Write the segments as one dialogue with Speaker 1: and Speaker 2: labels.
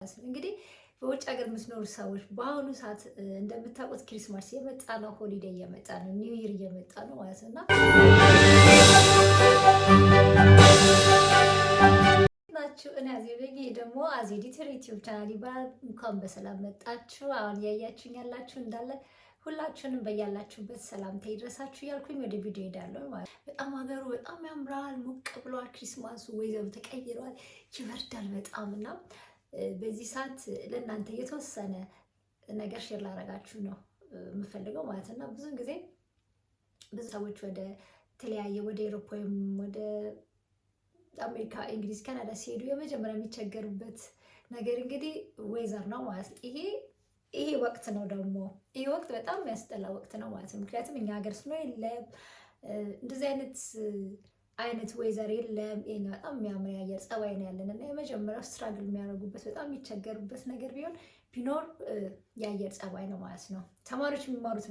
Speaker 1: እንግዲህ በውጭ ሀገር የምትኖሩ ሰዎች በአሁኑ ሰዓት እንደምታውቁት ክሪስማስ የመጣ ነው፣ ሆሊዴይ እየመጣ ነው፣ ኒው ይር እየመጣ ነው ማለት ነው። ናችሁ እኔ አዜብ ደግሞ አዜዲተር ዩቲዩብ ቻናል ይባላል። እንኳን በሰላም መጣችሁ። አሁን ያያችሁኝ ያላችሁ እንዳለ ሁላችሁንም በያላችሁበት ሰላምታ ይድረሳችሁ እያልኩኝ ወደ ቪዲዮ ሄዳለሁ ማለት ነው። በጣም ሀገሩ በጣም ያምራል፣ ሞቅ ብሏል። ክሪስማሱ ወይዘሩ ተቀይሯል፣ ይበርዳል በጣም እና በዚህ ሰዓት ለእናንተ የተወሰነ ነገር ሼር ላደርጋችሁ ነው የምፈልገው ማለት እና ብዙ ጊዜ ብዙ ሰዎች ወደ ተለያየ ወደ ኤሮፓ ወይም ወደ አሜሪካ፣ እንግሊዝ፣ ካናዳ ሲሄዱ የመጀመሪያ የሚቸገሩበት ነገር እንግዲህ ዌዘር ነው ማለት ነው። ይሄ ወቅት ነው ደግሞ ይሄ ወቅት በጣም የሚያስጠላ ወቅት ነው ማለት ነው። ምክንያቱም እኛ ሀገር ስኖ የለም እንደዚህ አይነት ዌዘር የለም። የኛ በጣም የሚያምር የአየር ጸባይ ነው ያለን እና የመጀመሪያው ስትራግል የሚያደርጉበት በጣም የሚቸገሩበት ነገር ቢኖር የአየር ጸባይ ነው ማለት ነው። ተማሪዎች የሚማሩት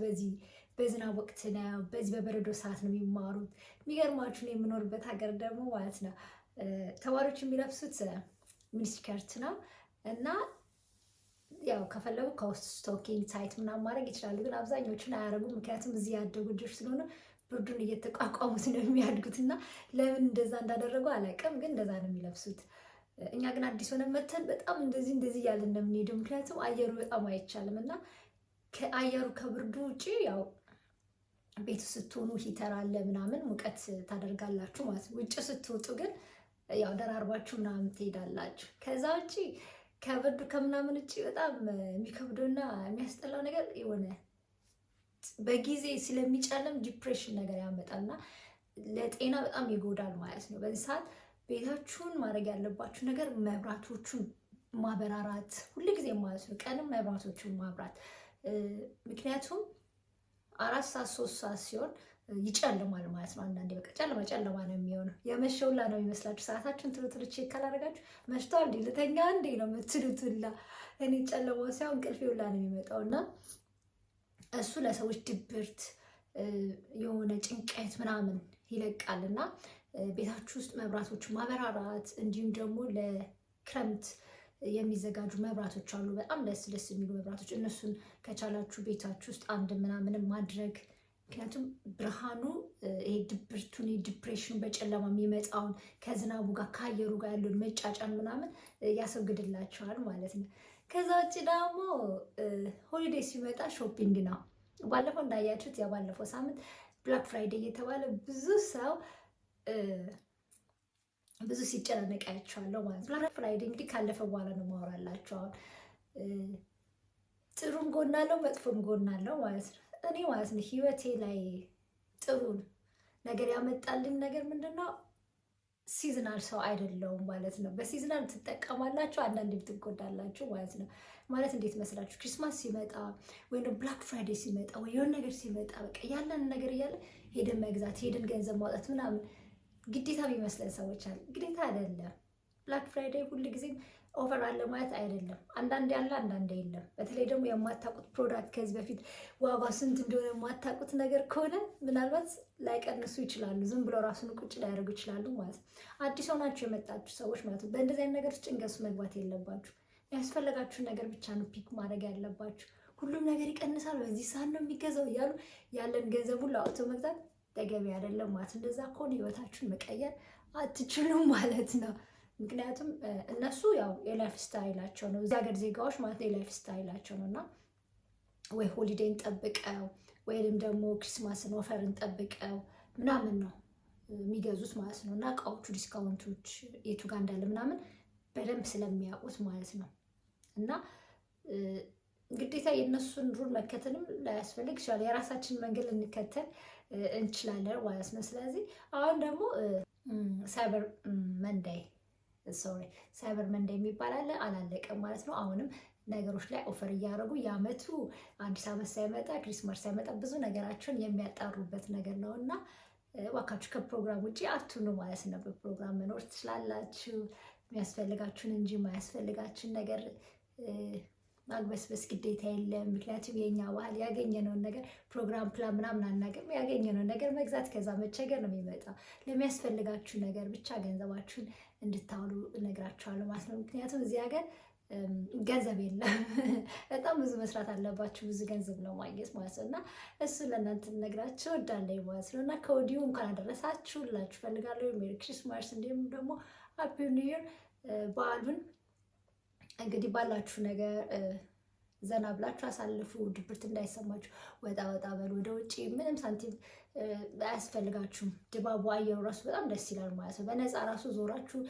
Speaker 1: በዝናብ ወቅት ነው፣ በዚህ በበረዶ ሰዓት ነው የሚማሩት። የሚገርማችሁ ነው የምኖርበት ሀገር ደግሞ ማለት ነው ተማሪዎች የሚለብሱት ሚኒስከርት ነው እና ያው ከፈለጉ ከውስጥ ስቶኪንግ ታይት ምናምን ማድረግ ይችላሉ፣ ግን አብዛኞቹን አያደርጉም። ምክንያቱም እዚህ ያደጉ ልጆች ስለሆነ ብርዱን እየተቋቋሙት ነው የሚያድጉት እና ለምን እንደዛ እንዳደረጉ አላውቅም፣ ግን እንደዛ ነው የሚለብሱት። እኛ ግን አዲስ ሆነ መተን በጣም እንደዚህ እያልን ነው የምንሄደው፣ ምክንያቱም አየሩ በጣም አይቻልም እና ከአየሩ ከብርዱ ውጭ ያው ቤቱ ስትሆኑ ሂተር አለ ምናምን ሙቀት ታደርጋላችሁ ማለት ነው። ውጭ ስትወጡ ግን ያው ደራርባችሁ ምናምን ትሄዳላችሁ። ከዛ ውጭ ከብርዱ ከምናምን ውጭ በጣም የሚከብደውና የሚያስጠላው ነገር የሆነ በጊዜ ስለሚጨልም ዲፕሬሽን ነገር ያመጣልና ለጤና በጣም ይጎዳል ማለት ነው። በዚህ ሰዓት ቤታችሁን ማድረግ ያለባችሁ ነገር መብራቶቹን ማበራራት ሁልጊዜ ማለት ነው። ቀንም መብራቶቹን ማብራት፣ ምክንያቱም 4 ሰዓት 3 ሰዓት ሲሆን ይጨልማል ማለት ነው። አንዳንዴ በቃ ጨለማ ነው የሚሆነው። የመሸውላ ነው የሚመስላችሁ። ሰዓታችሁን ትሎ ቼክ ካላደረጋችሁ መሽቷል እንዴ ልተኛ እንዴ ነው የምትሉት ሁላ። እኔ ጨለማው ሳይሆን እንቅልፌ ሁላ ነው የሚመጣው እና እሱ ለሰዎች ድብርት የሆነ ጭንቀት ምናምን ይለቃል እና ቤታችሁ ውስጥ መብራቶች ማበራራት፣ እንዲሁም ደግሞ ለክረምት የሚዘጋጁ መብራቶች አሉ፣ በጣም ደስ የሚሉ መብራቶች። እነሱን ከቻላችሁ ቤታችሁ ውስጥ አንድ ምናምንም ማድረግ፣ ምክንያቱም ብርሃኑ ይሄ ድብርቱን ዲፕሬሽኑ በጨለማ የሚመጣውን ከዝናቡ ጋር ከአየሩ ጋር ያለውን መጫጫን ምናምን ያስወግድላቸዋል ማለት ነው። ከዛ ውጭ ደግሞ ሆሊዴይ ሲመጣ ሾፒንግ ነው። ባለፈው እንዳያችሁት ባለፈው ሳምንት ብላክ ፍራይዴይ እየተባለ ብዙ ሲጨናነቅ አይቼዋለሁ ማለት ነው። ብላክ ፍራይዴይ እንግዲህ ካለፈ በኋላ ነው ማወራላችሁ። አሁን ጥሩም ጎን አለው መጥፎም ጎን አለው ማለት ነው። እኔ ማለት ነው ህይወቴ ላይ ጥሩ ነገር ያመጣልኝ ነገር ምንድነው? ሲዝናል ሰው አይደለውም ማለት ነው። በሲዝናል ትጠቀማላችሁ፣ አንዳንዴ ትጎዳላችሁ ማለት ነው። ማለት እንዴት መስላችሁ? ክሪስማስ ሲመጣ ወይም ብላክ ፍራይዴይ ሲመጣ ወይ የሆነ ነገር ሲመጣ በቃ ያለን ነገር እያለ ሄደን መግዛት፣ ሄደን ገንዘብ ማውጣት ምናምን ግዴታ የሚመስለን ሰዎች አለ። ግዴታ አይደለም። ብላክ ፍራይዴይ ሁልጊዜም ኦፈር አለ ማለት አይደለም። አንዳንዴ አለ፣ አንዳንዴ የለም። በተለይ ደግሞ የማታውቁት ፕሮዳክት ከዚህ በፊት ዋጋው ስንት እንደሆነ የማታውቁት ነገር ከሆነ ምናልባት ላይቀንሱ ይችላሉ። ዝም ብለው ራሱን ቁጭ ላያደርጉ ይችላሉ ማለት ነው። አዲስ ሆናችሁ የመጣችሁ ሰዎች ማለት ነው በእንደዚህ አይነት ነገር ጭንቀት መግባት የለባችሁ። ያስፈለጋችሁን ነገር ብቻ ነው ፒክ ማድረግ ያለባችሁ። ሁሉም ነገር ይቀንሳል፣ በዚህ ሰዓት ነው የሚገዛው እያሉ ያለን ገንዘብ ሁሉ አውጥቶ መግዛት ተገቢ አይደለም ማለት። እንደዛ ከሆነ ህይወታችሁን መቀየር አትችሉም ማለት ነው። ምክንያቱም እነሱ ያው የላይፍ ስታይላቸው ነው፣ እዚህ ሀገር ዜጋዎች ማለት ነው የላይፍ ስታይላቸው ነው እና ወይ ሆሊዴይን ጠብቀው ወይም ደግሞ ክሪስማስን ኦፈርን ጠብቀው ምናምን ነው የሚገዙት ማለት ነው። እና እቃዎቹ ዲስካውንቶች የቱ ጋር እንዳለ ምናምን በደንብ ስለሚያውቁት ማለት ነው። እና ግዴታ የእነሱን ሩል መከተልም ላያስፈልግ ይችላል። የራሳችን መንገድ ልንከተል እንችላለን ማለት ነው። ስለዚህ አሁን ደግሞ ሳይበር መንዴይ የሚባል አለ፣ አላለቀም ማለት ነው። አሁንም ነገሮች ላይ ኦፈር እያደረጉ የዓመቱ አዲስ ዓመት ሳይመጣ ክሪስማስ ሳይመጣ ብዙ ነገራቸውን የሚያጣሩበት ነገር ነው እና እባካችሁ ከፕሮግራም ውጭ አትሁኑ ማለት ነው። በፕሮግራም መኖር ትችላላችሁ፣ የሚያስፈልጋችሁን እንጂ የማያስፈልጋችሁን ነገር ማግበስበስ ግዴታ የለም። ምክንያቱም የኛ ባህል ያገኘነውን ነገር ፕሮግራም ፕላን ምናምን አናውቅም። ያገኘነውን ነገር መግዛት ከዛ መቸገር ነው የሚመጣው። ለሚያስፈልጋችሁ ነገር ብቻ ገንዘባችሁን እንድታውሉ እነግራችኋለሁ ማለት ነው። ምክንያቱም እዚህ ሀገር ገንዘብ የለም። በጣም ብዙ መስራት አለባችሁ፣ ብዙ ገንዘብ ነው ማግኘት ማለት ነው። እና እሱ ለእናንተ ነግራችሁ ወዳለኝ ማለት ነው። እና ከወዲሁ እንኳን አደረሳችሁ ላችሁ ፈልጋለሁ። ሜሪ ክሪስማስ እንዲሁም ደግሞ ሃፒ ኒው ይር። በዓሉን እንግዲህ ባላችሁ ነገር ዘና ብላችሁ አሳልፉ። ድብርት እንዳይሰማችሁ ወጣ ወጣ በሉ ወደ ውጭ። ምንም ሳንቲም አያስፈልጋችሁም። ድባቡ አየሩ ራሱ በጣም ደስ ይላል ማለት ነው። በነፃ ራሱ ዞራችሁ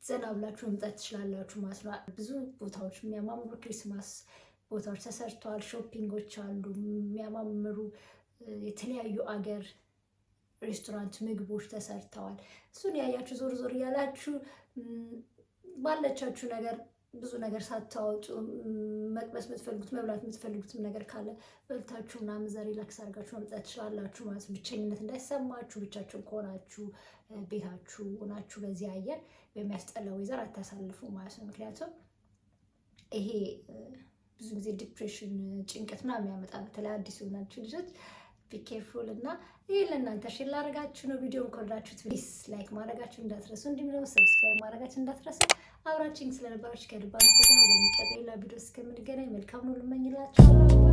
Speaker 1: ዘና ብላችሁ መምጣት ትችላላችሁ ማለት ነው። ብዙ ቦታዎች የሚያማምሩ ክሪስማስ ቦታዎች ተሰርተዋል። ሾፒንጎች አሉ የሚያማምሩ የተለያዩ አገር ሬስቶራንት ምግቦች ተሰርተዋል። እሱን ያያችሁ ዞር ዞር እያላችሁ ባለቻችሁ ነገር ብዙ ነገር ሳታወጡ መቅመስ የምትፈልጉት መብላት የምትፈልጉትም ነገር ካለ በልታችሁ ምናምን ዘር ሪላክስ አድርጋችሁ መምጣት ትችላላችሁ ማለት ነው። ብቸኝነት እንዳይሰማችሁ ብቻችሁን ከሆናችሁ ቤታችሁ ሆናችሁ በዚህ አየር በሚያስጠላ ወይዘር አታሳልፉ ማለት ነው። ምክንያቱም ይሄ ብዙ ጊዜ ዲፕሬሽን፣ ጭንቀት ምናምን የሚያመጣ በተለይ አዲስ የሆናችሁ ልጆች ቢኬርፉል። እና ይህ ለእናንተ ሼር ላደርጋችሁ ነው። ቪዲዮን ከወደዳችሁት ፕሊስ ላይክ ማድረጋችሁ እንዳትረሱ፣ እንዲሁም ደግሞ ሰብስክራይብ ማድረጋችሁ እንዳትረሱ። አብራችሁኝ ስለነበራችሁ ከልብ አመሰግናለሁ። በሚቀጥለው ቪዲዮ እስከምንገናኝ መልካም ነው ልመኝላችኋለሁ።